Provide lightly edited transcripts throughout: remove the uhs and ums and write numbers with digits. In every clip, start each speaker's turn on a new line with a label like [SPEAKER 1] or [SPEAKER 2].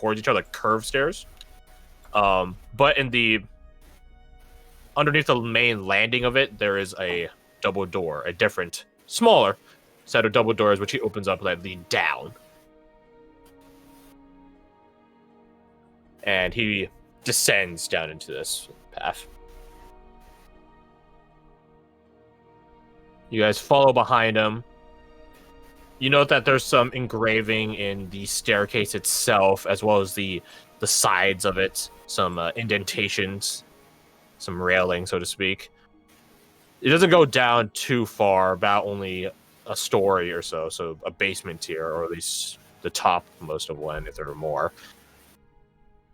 [SPEAKER 1] towards each other, like curved stairs. But underneath the main landing of it, there is a double door, a different, smaller set of double doors, which he opens up that lead down. And he descends down into this path. You guys follow behind him. You note that there's some engraving in the staircase itself, as well as the sides of it, some indentations, some railing, so to speak. It doesn't go down too far, about only a story or so a basement tier, or at least the top most of one, if there are more.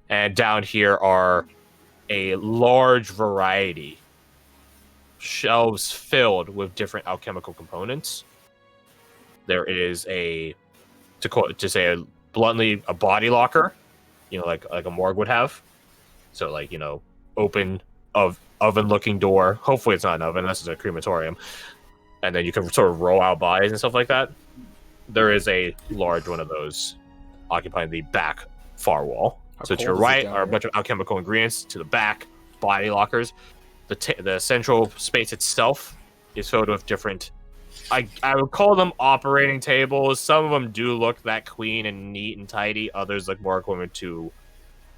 [SPEAKER 1] And down here are a large variety, shelves filled with different alchemical components. There is to say it bluntly, a body locker, like a morgue would have. So like, open oven-looking door. Hopefully it's not an oven, unless it's a crematorium. And then you can sort of roll out bodies and stuff like that. There is a large one of those occupying the back far wall. So to your right are a bunch of alchemical ingredients. To the back, body lockers. The central space itself is filled with different... I would call them operating tables. Some of them do look that clean and neat and tidy. Others look more equivalent to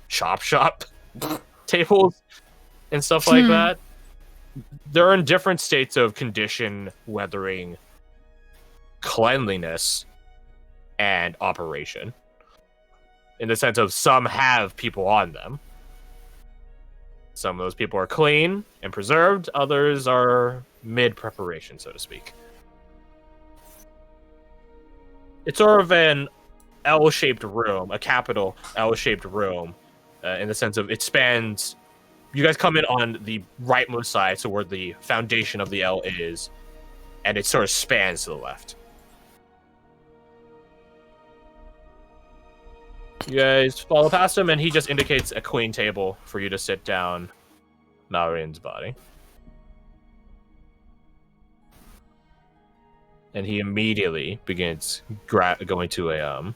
[SPEAKER 1] shop tables and stuff like that. They're in different states of condition, weathering, cleanliness, and operation. In the sense of some have people on them. Some of those people are clean and preserved. Others are mid-preparation, so to speak. It's sort of an L-shaped room, a capital L-shaped room, in the sense of it spans... You guys come in on the rightmost side, so where the foundation of the L is, and it sort of spans to the left. You guys follow past him, and he just indicates a queen table for you to sit down Malrin's body. And he immediately begins going to a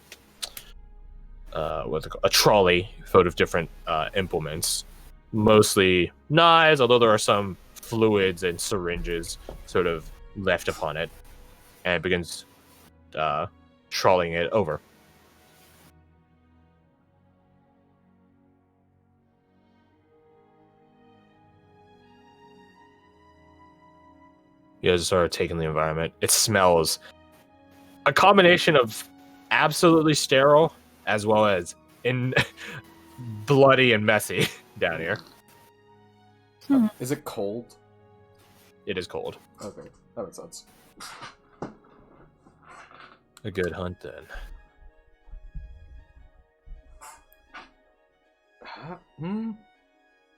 [SPEAKER 1] trolley filled with different implements. Mostly knives, although there are some fluids and syringes sort of left upon it. And it begins trolling it over. You guys start taking the environment. It smells a combination of absolutely sterile as well as bloody and messy down here.
[SPEAKER 2] Is it cold?
[SPEAKER 1] It is cold.
[SPEAKER 2] Okay, that makes sense.
[SPEAKER 1] A good hunt then.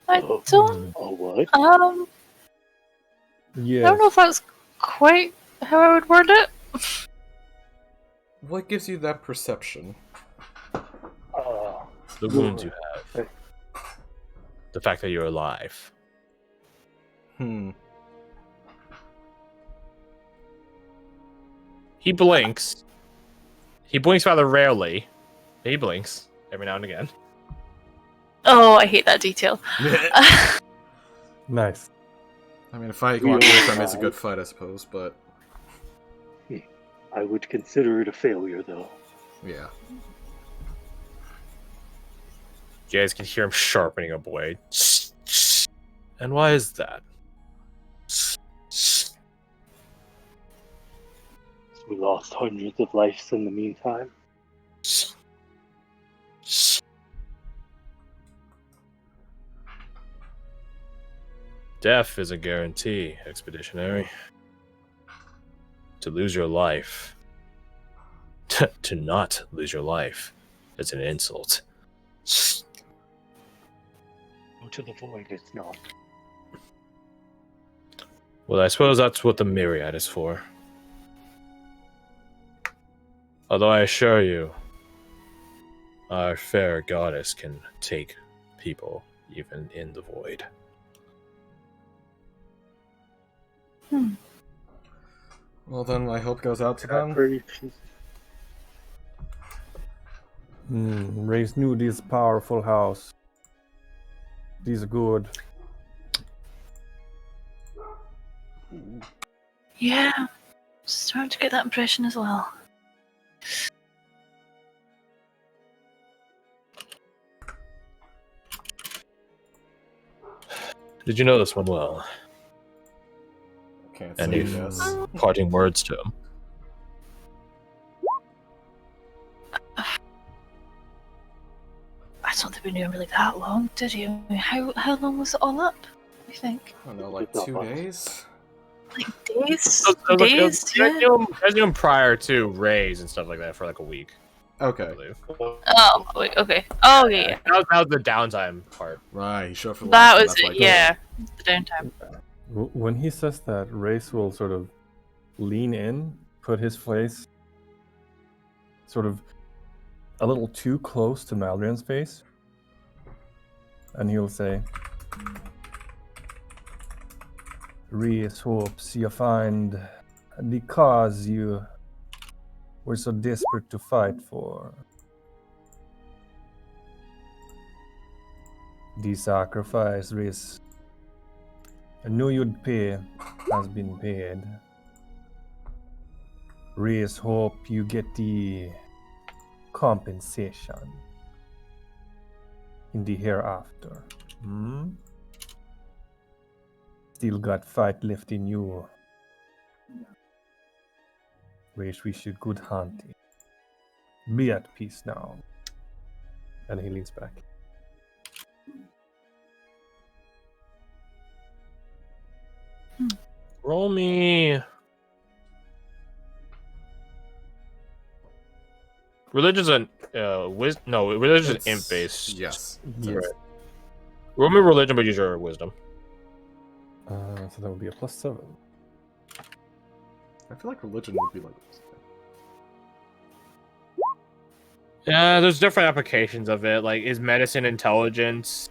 [SPEAKER 3] I don't.
[SPEAKER 4] what?
[SPEAKER 3] I don't know if that's quite how I would word it.
[SPEAKER 2] What gives you that perception?
[SPEAKER 1] The wounds you have. The fact that you're alive. He blinks. He blinks rather rarely. He blinks every now and again.
[SPEAKER 3] Oh, I hate that detail.
[SPEAKER 5] Nice.
[SPEAKER 2] I mean, a fight you can walk away from is a good fight, I suppose, but...
[SPEAKER 4] I would consider it a failure, though.
[SPEAKER 2] Yeah.
[SPEAKER 1] You guys can hear him sharpening a blade. And why is that?
[SPEAKER 4] We lost hundreds of lives in the meantime.
[SPEAKER 1] Death is a guarantee, Expeditionary. To lose your life. To not lose your life is an insult.
[SPEAKER 4] Go to the void, it's not.
[SPEAKER 1] Well, I suppose that's what the Myriad is for. Although I assure you, our fair goddess can take people even in the void.
[SPEAKER 2] Well then, my hope goes out to them.
[SPEAKER 5] Raise knew this powerful house. These are good.
[SPEAKER 3] Yeah, starting to get that impression as well.
[SPEAKER 1] Did you know this one well?
[SPEAKER 2] Can't
[SPEAKER 1] Any
[SPEAKER 2] say yes.
[SPEAKER 1] parting words to him?
[SPEAKER 3] I don't think we knew him really that long, did you? I mean, how long was it all up, you think?
[SPEAKER 2] I don't know, like
[SPEAKER 4] Not
[SPEAKER 2] 2
[SPEAKER 4] much.
[SPEAKER 2] days?
[SPEAKER 3] Like days?
[SPEAKER 1] So,
[SPEAKER 3] Days, yeah.
[SPEAKER 1] I knew him prior to Rays and stuff like that for like a week. I
[SPEAKER 2] Okay.
[SPEAKER 1] believe.
[SPEAKER 3] Oh, wait, okay. Oh, yeah.
[SPEAKER 1] That was the downtime part.
[SPEAKER 2] Right, he showed up for the
[SPEAKER 3] That
[SPEAKER 2] last one,
[SPEAKER 3] was
[SPEAKER 2] that's why I
[SPEAKER 3] it,
[SPEAKER 2] called
[SPEAKER 3] yeah. The downtime.
[SPEAKER 5] When he says that, Race will sort of lean in, put his face sort of a little too close to Maldrian's face, and he'll say, Reese hopes you find the cause you were so desperate to fight for. The sacrifice, Reese, I knew you'd pay, has been paid. Reese hope you get the compensation in the hereafter. Still got fight left in you. Wish you good hunting. Be at peace now. And he leans back.
[SPEAKER 1] Roll me. Religion's an religion's imp based.
[SPEAKER 2] Yes.
[SPEAKER 5] Yes.
[SPEAKER 1] Roll me religion, but use your wisdom.
[SPEAKER 5] So that would be a +7.
[SPEAKER 2] I feel like religion would be like...
[SPEAKER 1] Yeah, there's different applications of it. Like, is medicine intelligence?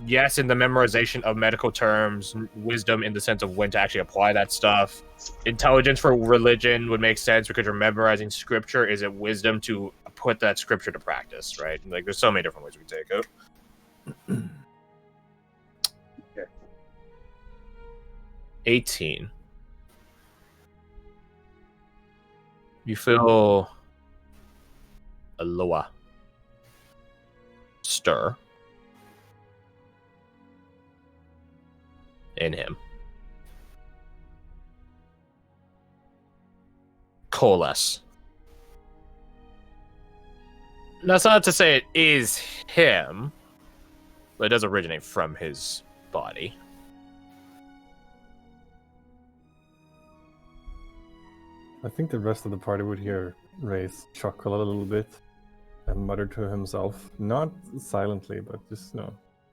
[SPEAKER 1] Yes, in the memorization of medical terms. Wisdom in the sense of when to actually apply that stuff. Intelligence for religion would make sense because you're memorizing scripture. Is it wisdom to put that scripture to practice, right? Like, there's so many different ways we can take it.
[SPEAKER 4] Okay.
[SPEAKER 1] 18. You feel a loa stir in him. Coalesce. That's not to say it is him, but it does originate from his body.
[SPEAKER 5] I think the rest of the party would hear Race chuckle a little bit and mutter to himself. Not silently, but just,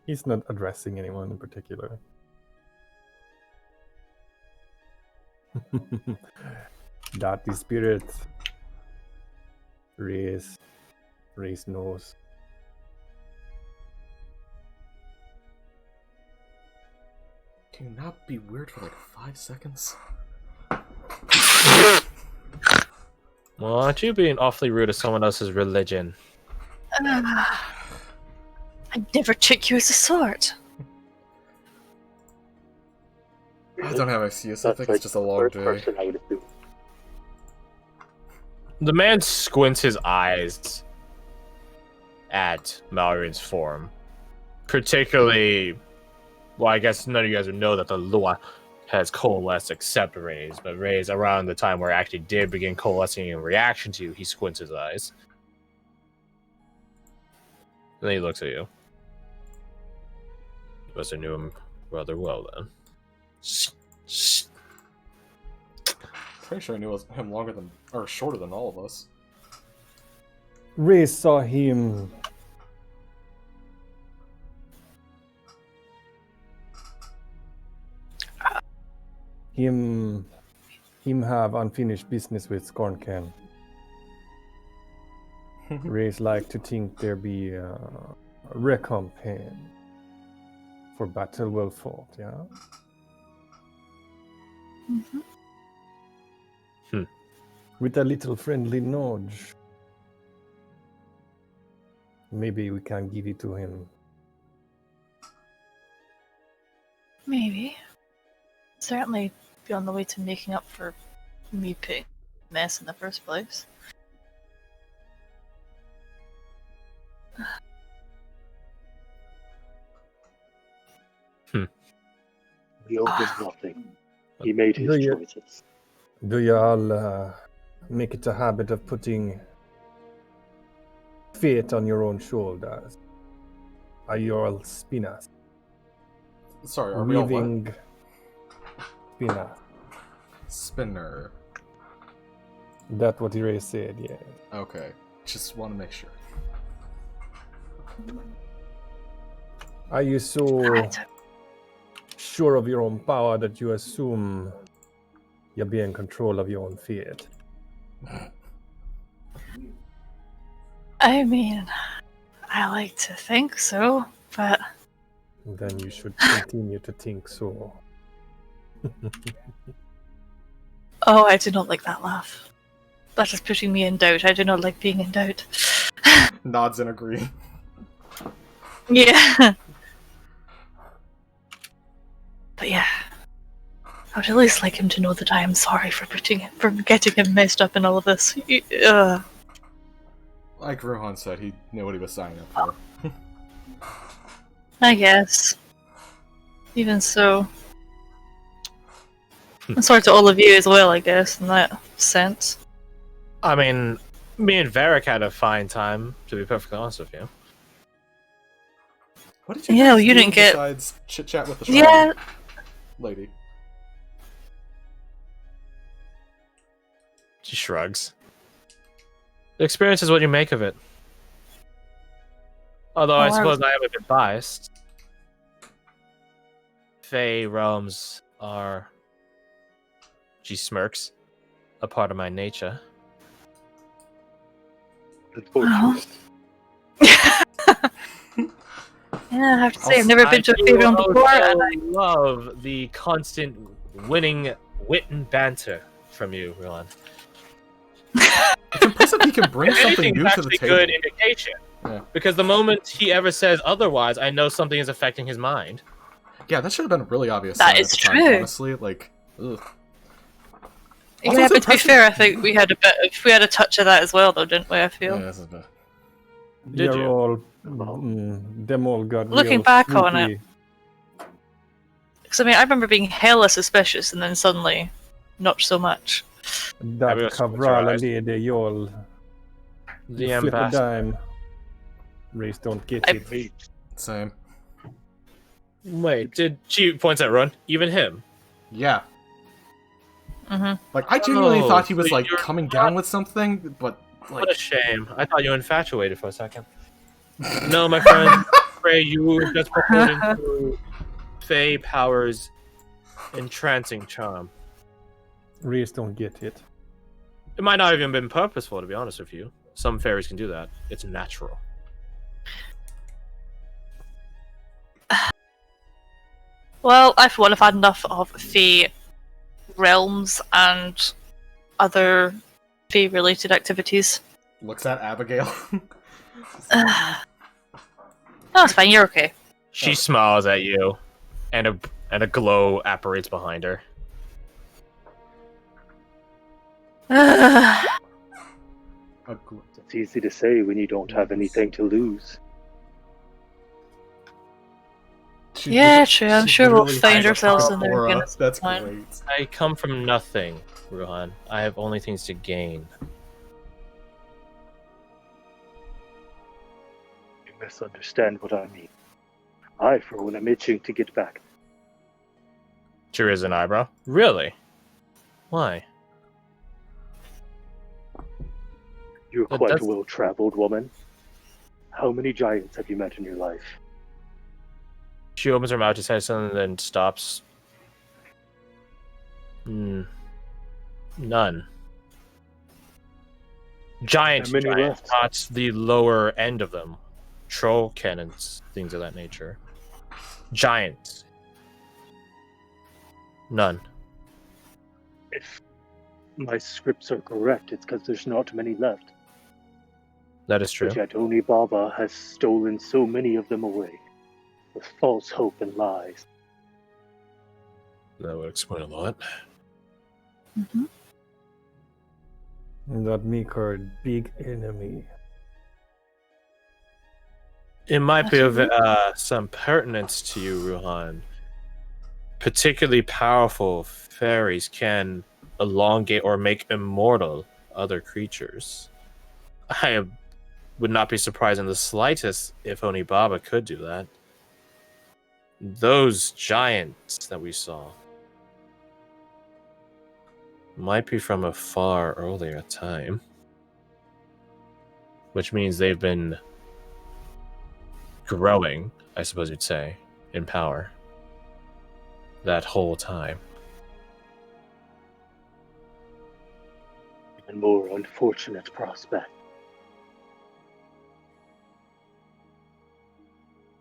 [SPEAKER 5] he's not addressing anyone in particular. That the spirit. Race knows.
[SPEAKER 2] Can you not be weird for like 5 seconds?
[SPEAKER 1] Well, aren't you being awfully rude to someone else's religion?
[SPEAKER 3] I never took you as a sword.
[SPEAKER 2] I don't have excuse, I
[SPEAKER 4] That's
[SPEAKER 2] think
[SPEAKER 4] like
[SPEAKER 2] it's just a long
[SPEAKER 4] third
[SPEAKER 2] day.
[SPEAKER 4] person, I would assume.
[SPEAKER 1] The man squints his eyes at Mallory's form. Particularly, well, I guess none of you guys would know that the Lua has coalesced except Ray's, but Ray's around the time where it actually did begin coalescing in reaction to you, he squints his eyes. And then he looks at you. You must have knew him rather well then.
[SPEAKER 2] Pretty sure I knew him longer than, or shorter than all of us.
[SPEAKER 5] Race saw him him have unfinished business with Scorncan. Race like to think there be a recompense for battle well fought, yeah?
[SPEAKER 3] Mm-hmm.
[SPEAKER 5] With a little friendly nudge. Maybe we can give it to him.
[SPEAKER 3] Maybe. Certainly be on the way to making up for me putting mess in the first place.
[SPEAKER 4] He owes nothing. He made his choices.
[SPEAKER 5] Do you all make it a habit of putting fate on your own shoulders? Are you all spinners?
[SPEAKER 2] Sorry, are we all what?
[SPEAKER 5] Weaving spinner.
[SPEAKER 2] Spinner.
[SPEAKER 5] That's what Ray said, yeah.
[SPEAKER 2] Okay, just want to make sure.
[SPEAKER 5] Are you so sure of your own power that you assume you'll be in control of your own fate?
[SPEAKER 3] I mean, I like to think so, but...
[SPEAKER 5] Then you should continue to think so.
[SPEAKER 3] Oh, I do not like that laugh. That is putting me in doubt. I do not like being in doubt.
[SPEAKER 2] Nods and agree.
[SPEAKER 3] Yeah. But yeah. I would at least like him to know that I am sorry for getting him messed up in all of this.
[SPEAKER 2] Like Rohan said, he knew what he was signing up for.
[SPEAKER 3] I guess. Even so. I'm sorry to all of you as well, I guess, in that sense.
[SPEAKER 1] I mean, me and Varric had a fine time, to be perfectly honest with you.
[SPEAKER 2] What did you
[SPEAKER 3] Yeah,
[SPEAKER 2] guys
[SPEAKER 3] you
[SPEAKER 2] do
[SPEAKER 3] didn't get...
[SPEAKER 2] besides chit-chat with the shrine
[SPEAKER 3] Yeah.
[SPEAKER 2] lady?
[SPEAKER 1] She shrugs. The experience is what you make of it. Although I suppose I am a bit biased. Fey realms are... She smirks. A part of my nature.
[SPEAKER 4] Unfortunately.
[SPEAKER 3] Yeah, I have to say, I've never been to a Fey realm before, and I
[SPEAKER 1] love the constant winning wit and banter from you, Rohan.
[SPEAKER 2] It's impressive he can bring something new to the table.
[SPEAKER 1] Good indication.
[SPEAKER 2] Yeah.
[SPEAKER 1] Because the moment he ever says otherwise, I know something is affecting his mind.
[SPEAKER 2] Yeah, that should have been a really obvious
[SPEAKER 3] That
[SPEAKER 2] sign
[SPEAKER 3] is
[SPEAKER 2] at the time,
[SPEAKER 3] true.
[SPEAKER 2] honestly. Like, ugh.
[SPEAKER 3] Yeah, but to be fair, I think we had a touch of that as well, though, didn't we? I feel.
[SPEAKER 2] Yeah, this is bad.
[SPEAKER 1] Did
[SPEAKER 5] You're
[SPEAKER 1] you?
[SPEAKER 5] all... them all got
[SPEAKER 3] Looking
[SPEAKER 5] real
[SPEAKER 3] back on it.
[SPEAKER 5] sneaky.
[SPEAKER 3] Because I mean, I remember being hella suspicious, and then suddenly, not so much.
[SPEAKER 5] That
[SPEAKER 1] Maybe that's what your
[SPEAKER 5] Cabrala
[SPEAKER 1] eyes-
[SPEAKER 5] lady, you all...
[SPEAKER 1] The
[SPEAKER 5] you flip a
[SPEAKER 1] ambassador.
[SPEAKER 5] dime. Race don't get
[SPEAKER 3] I-
[SPEAKER 5] it.
[SPEAKER 2] Same.
[SPEAKER 1] Wait, did she points at Run? Even him?
[SPEAKER 2] Yeah.
[SPEAKER 3] Mm-hmm.
[SPEAKER 2] Like, I genuinely
[SPEAKER 1] Oh,
[SPEAKER 2] thought he was,
[SPEAKER 1] so
[SPEAKER 2] like,
[SPEAKER 1] you're
[SPEAKER 2] coming
[SPEAKER 1] not-
[SPEAKER 2] down with something, but, like...
[SPEAKER 1] What a shame. I thought you were infatuated for a second. No, my friend. Ray, you were just proposing to Fey Power's entrancing charm.
[SPEAKER 5] Race don't get it.
[SPEAKER 1] It might not have even been purposeful, to be honest with you. Some fairies can do that. It's natural.
[SPEAKER 3] Well, I for one have had enough of Fey realms and other Fey-related activities.
[SPEAKER 2] Looks at Abigail.
[SPEAKER 3] No, it's fine. You're okay.
[SPEAKER 1] She smiles at you, and a glow apparates behind her.
[SPEAKER 4] It's easy to say when you don't have anything to lose.
[SPEAKER 3] Yeah, true. I'm
[SPEAKER 2] She
[SPEAKER 3] sure we'll
[SPEAKER 2] literally
[SPEAKER 3] find
[SPEAKER 2] has a
[SPEAKER 3] ourselves
[SPEAKER 2] full
[SPEAKER 3] in there
[SPEAKER 2] aura.
[SPEAKER 3] again.
[SPEAKER 2] That's
[SPEAKER 3] fine.
[SPEAKER 2] great.
[SPEAKER 1] I come from nothing, Ruhan. I have only things to gain.
[SPEAKER 4] You misunderstand what I mean. I, for one, am itching to get back.
[SPEAKER 1] She raises an eyebrow. Really? Why?
[SPEAKER 4] You're
[SPEAKER 1] But
[SPEAKER 4] quite a
[SPEAKER 1] that's-
[SPEAKER 4] well-traveled woman. How many giants have you met in your life?
[SPEAKER 1] She opens her mouth to say something, then stops. None. Giant
[SPEAKER 4] How many
[SPEAKER 1] giants,
[SPEAKER 4] left?
[SPEAKER 1] not the lower end of them. Troll cannons, things of that nature. Giants. None.
[SPEAKER 4] If my scripts are correct, it's because there's not many left.
[SPEAKER 1] That is true.
[SPEAKER 4] But yet Oni Baba has stolen so many of them away, with false hope and lies.
[SPEAKER 1] That would explain a lot.
[SPEAKER 3] Hmm.
[SPEAKER 5] That make her big enemy.
[SPEAKER 1] It might be of
[SPEAKER 3] Absolutely.
[SPEAKER 1] some pertinence to you, Ruhan. Particularly powerful fairies can elongate or make immortal other creatures. I would not be surprised in the slightest if Oni Baba could do that. Those giants that we saw might be from a far earlier time, which means they've been growing, I suppose you'd say, in power that whole time.
[SPEAKER 4] Even more unfortunate prospect.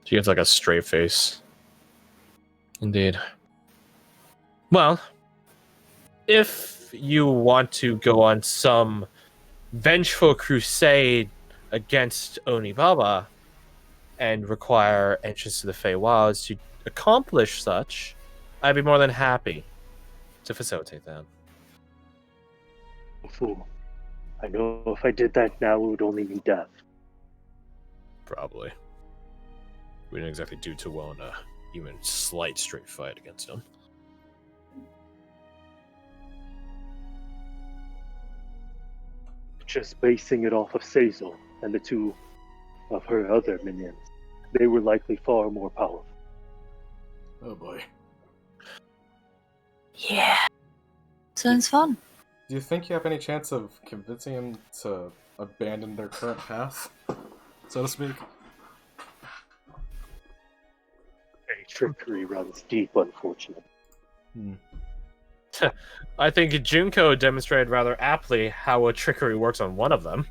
[SPEAKER 1] She gets like a straight face. Indeed. Well, if you want to go on some vengeful crusade against Oni Baba and require entrance to the Feywilds to accomplish such, I'd be more than happy to facilitate that.
[SPEAKER 4] Fool. I know if I did that now, it would only mean death.
[SPEAKER 1] Probably. We didn't exactly do too well in a even slight straight fight against him.
[SPEAKER 4] Just basing it off of Sazal and the two of her other minions, they were likely far more powerful.
[SPEAKER 2] Oh boy.
[SPEAKER 3] Yeah. Sounds fun.
[SPEAKER 2] Do you think you have any chance of convincing him to abandon their current path, so to speak?
[SPEAKER 4] Trickery runs deep, unfortunately.
[SPEAKER 1] I think Junko demonstrated rather aptly how a trickery works on one of them.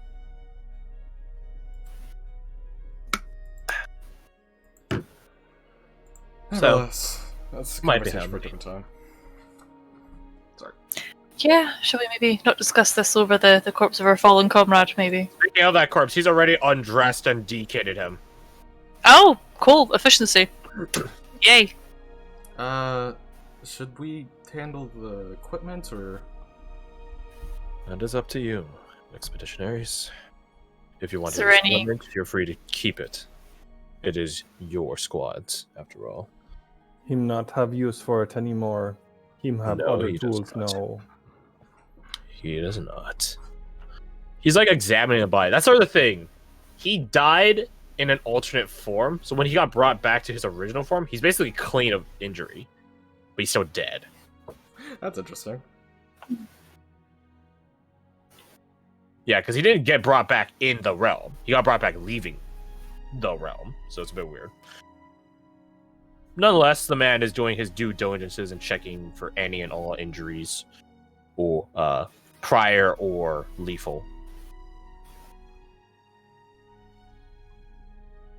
[SPEAKER 1] So,
[SPEAKER 2] that's a
[SPEAKER 1] might be
[SPEAKER 2] conversation for a
[SPEAKER 1] handy.
[SPEAKER 2] different time. Sorry.
[SPEAKER 3] Yeah, shall we maybe not discuss this over the corpse of our fallen comrade, maybe?
[SPEAKER 1] Speaking of that corpse, he's already undressed and decayed him.
[SPEAKER 3] Oh, cool. Efficiency. Yay.
[SPEAKER 2] Should we handle the equipment or?
[SPEAKER 1] That is up to you, expeditionaries. If you want
[SPEAKER 3] Is
[SPEAKER 1] to
[SPEAKER 3] there
[SPEAKER 1] use
[SPEAKER 3] any-
[SPEAKER 1] equipment, you're free to keep it. It is your squads, after all.
[SPEAKER 5] Him not have use for it anymore. Him have
[SPEAKER 1] No,
[SPEAKER 5] other
[SPEAKER 1] he does
[SPEAKER 5] tools
[SPEAKER 1] not.
[SPEAKER 5] now.
[SPEAKER 1] He does not. He's like examining the body. That's sort of the thing. He died in an alternate form, so when he got brought back to his original form, he's basically clean of injury, but he's still dead.
[SPEAKER 2] That's interesting.
[SPEAKER 1] Yeah, because he didn't get brought back in the realm. He got brought back leaving the realm, so it's a bit weird. Nonetheless, the man is doing his due diligences and checking for any and all injuries, or prior or lethal.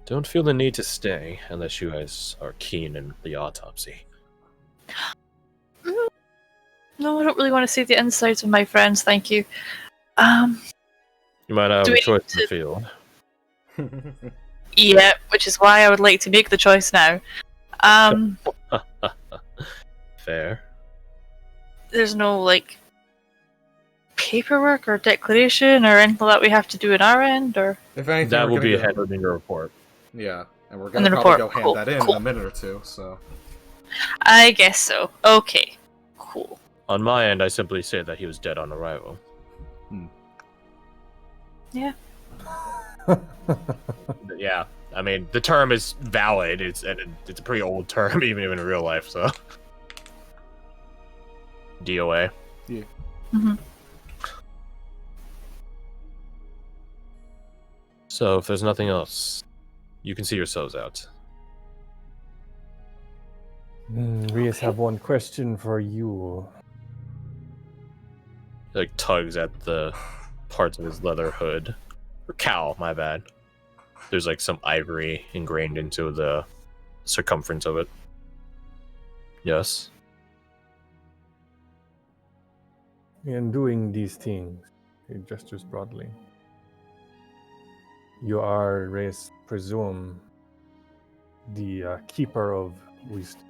[SPEAKER 1] Don't feel the need to stay unless you guys are keen in the autopsy.
[SPEAKER 3] No, I don't really want to see the insides of my friends, thank you.
[SPEAKER 1] You might have
[SPEAKER 3] Do
[SPEAKER 1] a
[SPEAKER 3] we
[SPEAKER 1] choice
[SPEAKER 3] need
[SPEAKER 1] in the
[SPEAKER 3] to-
[SPEAKER 1] field.
[SPEAKER 3] Yeah, which is why I would like to make the choice now.
[SPEAKER 1] Fair.
[SPEAKER 3] There's no, like, paperwork or declaration or anything that we have to do on our end, or...
[SPEAKER 2] If anything,
[SPEAKER 1] That
[SPEAKER 2] we're
[SPEAKER 1] will
[SPEAKER 2] gonna
[SPEAKER 1] be
[SPEAKER 2] go...
[SPEAKER 1] handled in your report.
[SPEAKER 2] Yeah, and we're
[SPEAKER 3] In
[SPEAKER 2] gonna
[SPEAKER 3] the
[SPEAKER 2] probably
[SPEAKER 3] report.
[SPEAKER 2] go hand
[SPEAKER 3] Cool,
[SPEAKER 2] that in
[SPEAKER 3] cool.
[SPEAKER 2] a minute or two. So
[SPEAKER 3] I guess so. Okay. Cool.
[SPEAKER 1] On my end, I simply say that he was dead on arrival.
[SPEAKER 3] Yeah.
[SPEAKER 1] Yeah, I mean, the term is valid. It's a pretty old term, even in real life, so... DOA.
[SPEAKER 2] yeah.
[SPEAKER 3] Mm-hmm.
[SPEAKER 1] So, if there's nothing else, you can see yourselves out.
[SPEAKER 5] We just have one question for you.
[SPEAKER 1] He, like, tugs at the parts of his leather hood. Or cowl, my bad. There's, like, some ivory ingrained into the circumference of it. Yes?
[SPEAKER 5] In doing these things, he gestures broadly. You are, Race, presume, the keeper of wisdom.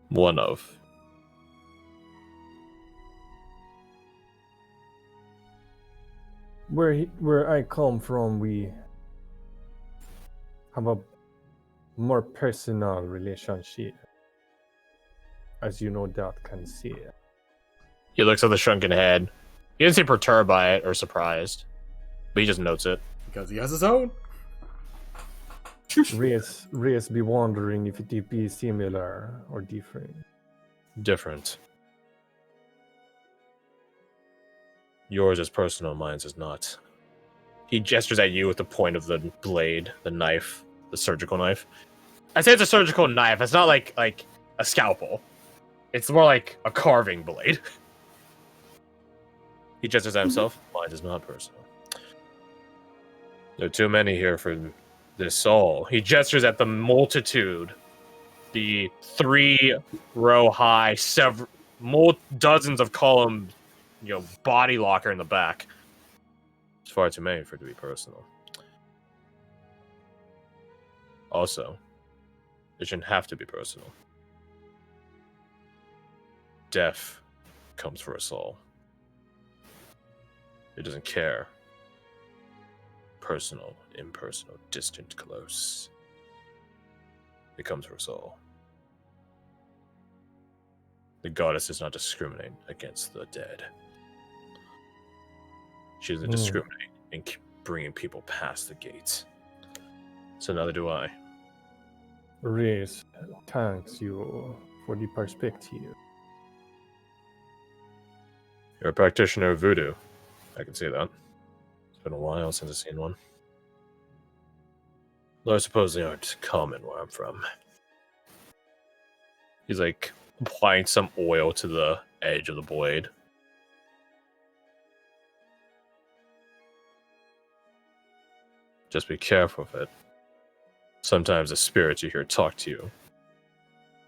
[SPEAKER 1] One of.
[SPEAKER 5] Where I come from, we have a more personal relationship, as you no doubt can see.
[SPEAKER 1] He looks at the shrunken head. He doesn't seem perturbed by it or surprised, but he just notes it.
[SPEAKER 2] Because he has his own.
[SPEAKER 5] Race be wondering if it be similar or different.
[SPEAKER 1] Different. Yours is personal, mine's is not. He gestures at you with the point of the blade, the knife, the surgical knife. I say it's a surgical knife. It's not like a scalpel. It's more like a carving blade. He gestures at himself. Mine is not personal. There are too many here for this soul. He gestures at the multitude, the 3-row high, dozens of column, body locker in the back. It's far too many for it to be personal. Also, it shouldn't have to be personal. Death comes for us all. It doesn't care. Personal, impersonal, distant, close. It comes for us all. The goddess does not discriminate against the dead. She doesn't discriminate in bringing people past the gates. So neither do I.
[SPEAKER 5] Race thanks you for the perspective.
[SPEAKER 1] You're a practitioner of voodoo. I can see that. It's been a while since I've seen one. Though I suppose they aren't common where I'm from. He's applying some oil to the edge of the blade. Just be careful of it. Sometimes the spirits you hear talk to you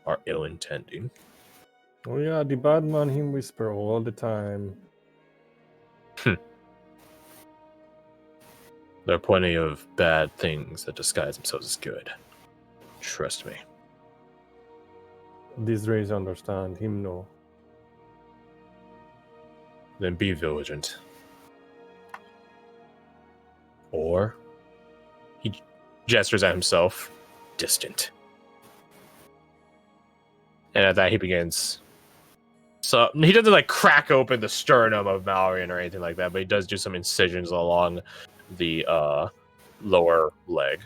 [SPEAKER 1] are ill-intending.
[SPEAKER 5] Oh yeah, the bad man him whisper all the time.
[SPEAKER 1] There are plenty of bad things that disguise themselves as good. Trust me.
[SPEAKER 5] These rays understand him no.
[SPEAKER 1] Then be vigilant. Or he gestures at himself, distant. And at that he begins. So he doesn't crack open the sternum of Malorian or anything like that, but he does do some incisions along the lower leg.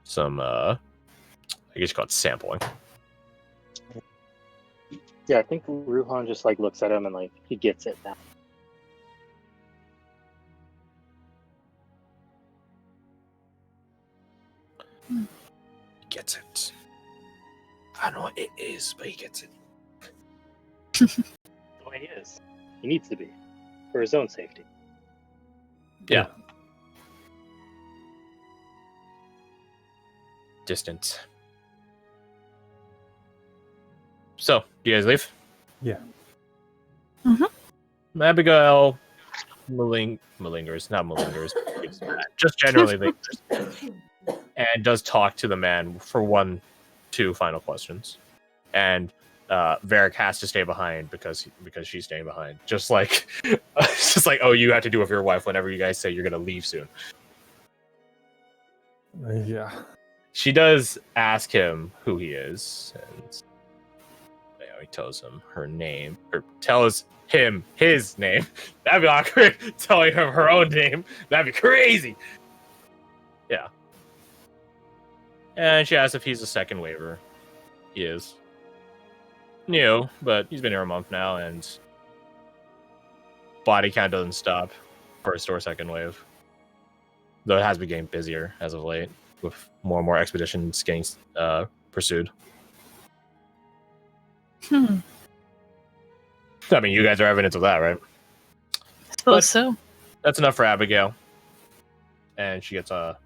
[SPEAKER 1] Some I guess you call it sampling.
[SPEAKER 6] Yeah, I think Ruhan just looks at him and he gets it now.
[SPEAKER 1] He gets it. I don't know what it is, but he gets it.
[SPEAKER 6] The way he is. He needs to be. For his own safety.
[SPEAKER 1] Yeah. Distant. So, you guys leave?
[SPEAKER 5] Yeah.
[SPEAKER 1] Abigail malingers, not malingers, just generally lingers. And does talk to the man for 2 final questions. And Varric has to stay behind because she's staying behind. Just like, oh, you have to do with your wife whenever you guys say you're gonna leave soon.
[SPEAKER 5] Yeah.
[SPEAKER 1] She does ask him who he is, and he tells him her name, or tells him his name. That'd be awkward. Telling him her own name. That'd be crazy. Yeah. And she asks if he's a second waiver. He is. New, but he's been here a month now, and body count doesn't stop first or second wave. Though it has been getting busier as of late, with more and more expeditions getting pursued. I mean, you guys are evidence of that, right?
[SPEAKER 3] I suppose so.
[SPEAKER 1] That's enough for Abigail. And she gets on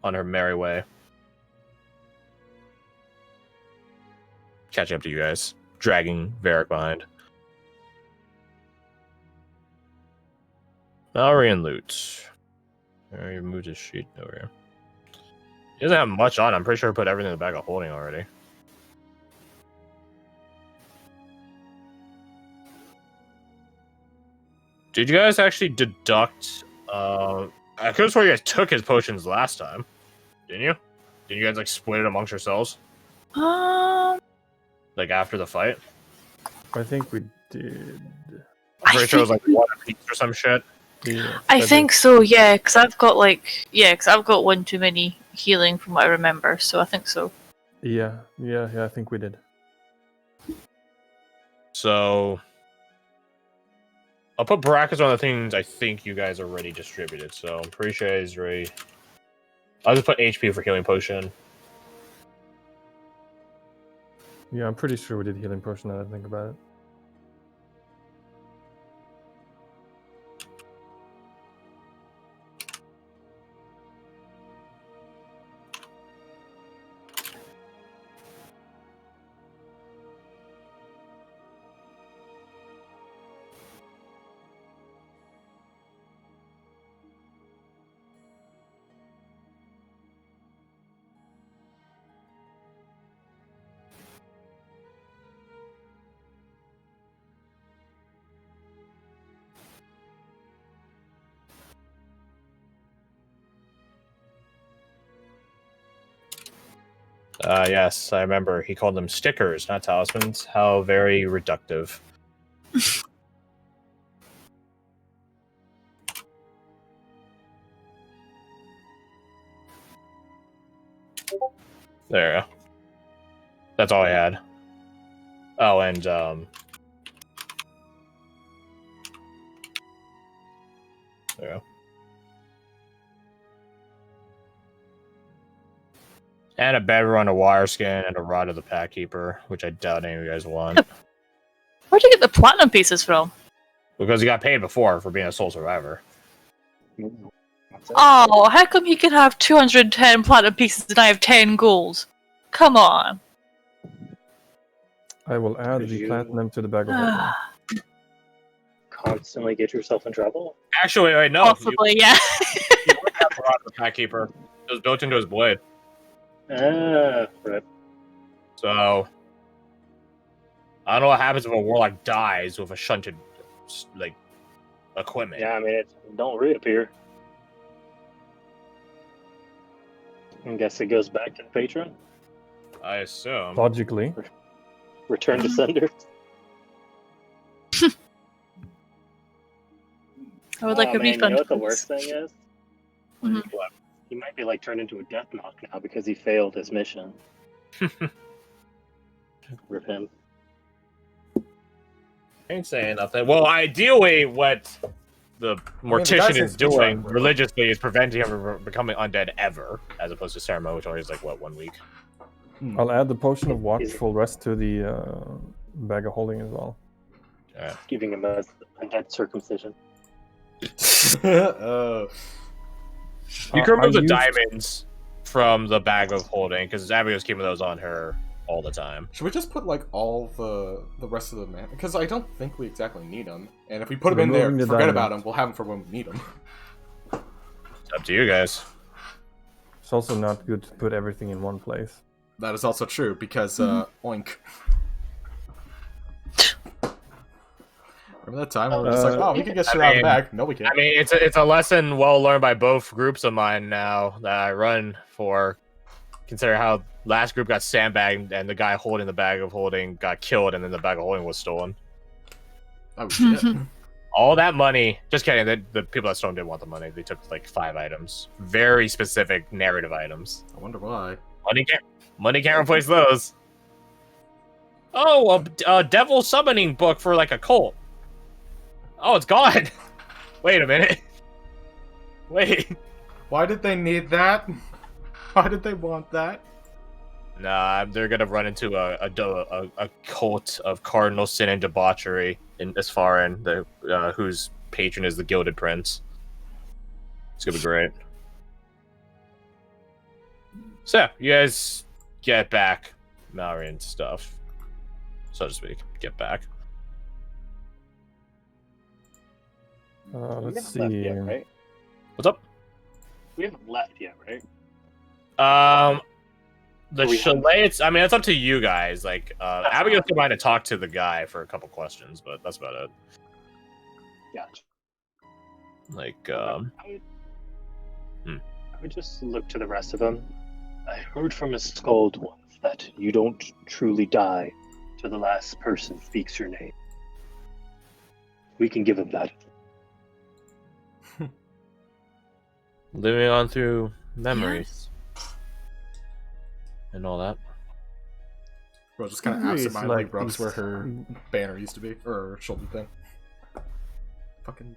[SPEAKER 1] her merry way. Catching up to you guys. Dragging Varric behind. Valerian loot. He moved his sheet over here. He doesn't have much on. I'm pretty sure he put everything in the bag of holding already. Did you guys actually deduct? I could have sworn you guys took his potions last time. Didn't you? Didn't you guys like split it amongst yourselves? Like after the fight?
[SPEAKER 5] I think we did.
[SPEAKER 1] I'm pretty sure it was like one apiece or some shit.
[SPEAKER 5] Yeah,
[SPEAKER 3] I think so, yeah, because I've got I've got one too many healing from what I remember, so I think so.
[SPEAKER 5] Yeah, I think we did.
[SPEAKER 1] So I'll put brackets on the things I think you guys already distributed. So I'm pretty sure he's ready. I'll just put HP for healing potion.
[SPEAKER 5] Yeah, I'm pretty sure we did healing potion now that I think about it.
[SPEAKER 1] Yes, I remember. He called them stickers, not talismans. How very reductive. There you go. That's all I had. Oh, and there you go. And a better on a wire skin and a rod of the pack keeper, which I doubt any of you guys want.
[SPEAKER 3] Where'd you get the platinum pieces from?
[SPEAKER 1] Because he got paid before for being a sole survivor.
[SPEAKER 3] Oh, how come he can have 210 platinum pieces and I have 10 gold? Come on.
[SPEAKER 5] I will add
[SPEAKER 6] Did
[SPEAKER 5] the
[SPEAKER 6] you-
[SPEAKER 5] platinum to the bag of holding.
[SPEAKER 6] Constantly get yourself in trouble?
[SPEAKER 1] Actually, wait, no.
[SPEAKER 3] Possibly, yeah.
[SPEAKER 1] You would have the rod of the pack keeper. It was built into his blade.
[SPEAKER 6] Ah, right.
[SPEAKER 1] So I don't know what happens if a warlock dies with a shunted like equipment.
[SPEAKER 6] Yeah, I mean, it don't reappear. I guess it goes back to the patron.
[SPEAKER 1] I assume.
[SPEAKER 5] Logically.
[SPEAKER 6] Return to sender.
[SPEAKER 3] I would like
[SPEAKER 6] Oh,
[SPEAKER 3] a
[SPEAKER 6] man,
[SPEAKER 3] refund.
[SPEAKER 6] you know what the
[SPEAKER 3] please.
[SPEAKER 6] worst thing is?
[SPEAKER 3] Mhm.
[SPEAKER 6] He might be like turned into a death knock now because he failed his mission. Rip him.
[SPEAKER 1] Ain't saying nothing. Well, ideally, what the
[SPEAKER 2] guy
[SPEAKER 1] mortician
[SPEAKER 2] seems
[SPEAKER 1] is
[SPEAKER 2] to be trying
[SPEAKER 1] doing
[SPEAKER 2] to-
[SPEAKER 1] religiously is preventing him from becoming undead ever, as opposed to ceremony, which only is like what 1 week.
[SPEAKER 5] I'll add the potion of
[SPEAKER 6] Is-
[SPEAKER 5] watchful rest to the bag of holding as well.
[SPEAKER 6] Giving him a dead circumcision.
[SPEAKER 1] You can remove
[SPEAKER 5] I
[SPEAKER 1] the
[SPEAKER 5] used-
[SPEAKER 1] diamonds from the bag of holding because Abigail's keeping those on her all the time.
[SPEAKER 2] Should we just put like all the rest of the man? Because I don't think we exactly need them. And if we put them in there,
[SPEAKER 5] Removing the
[SPEAKER 2] forget
[SPEAKER 5] diamonds.
[SPEAKER 2] about them. We'll have them for when we need them.
[SPEAKER 1] It's up to you guys.
[SPEAKER 5] It's also not good to put everything in one place.
[SPEAKER 2] That is also true because oink. Remember that time where we were just like, oh, we can get shit out of the bag? No, we can't.
[SPEAKER 1] I mean, it's a lesson well learned by both groups of mine now that I run for. Consider how last group got sandbagged and the guy holding the bag of holding got killed, and then the bag of holding was stolen.
[SPEAKER 2] Oh shit.
[SPEAKER 1] All that money, just kidding. The people that stole didn't want the money. They took like 5 items, very specific narrative items.
[SPEAKER 2] I wonder why.
[SPEAKER 1] Money can't replace those. Oh, a devil summoning book for like a cult. Oh, it's gone. Wait a minute. Wait.
[SPEAKER 2] Why did they need that? Why did they want that?
[SPEAKER 1] Nah, they're gonna run into a cult of cardinal sin and debauchery in this far end, whose patron is the Gilded Prince. It's gonna be great. So, you guys get back Mallory and stuff, so to speak. Get back.
[SPEAKER 4] We
[SPEAKER 5] Let's
[SPEAKER 4] haven't left
[SPEAKER 5] see.
[SPEAKER 4] yet, right?
[SPEAKER 1] What's up?
[SPEAKER 4] We haven't left yet, right?
[SPEAKER 1] The
[SPEAKER 4] We have-
[SPEAKER 1] chalet. It's. I mean, it's up to you guys. Like, Abigail's trying to talk to the guy for a couple questions, but that's about it.
[SPEAKER 4] Gotcha.
[SPEAKER 1] Like,
[SPEAKER 4] I would,
[SPEAKER 1] Hmm.
[SPEAKER 4] I would just look to the rest of them. I heard from a skald once that you don't truly die till the last person speaks your name. We can give him that.
[SPEAKER 1] living on through memories and all that.
[SPEAKER 2] Bro, just kind of
[SPEAKER 5] Really, it's
[SPEAKER 2] absentmindedly
[SPEAKER 5] like
[SPEAKER 2] rubs
[SPEAKER 5] these-
[SPEAKER 2] where her banner used to be, or her shoulder thing. Fucking.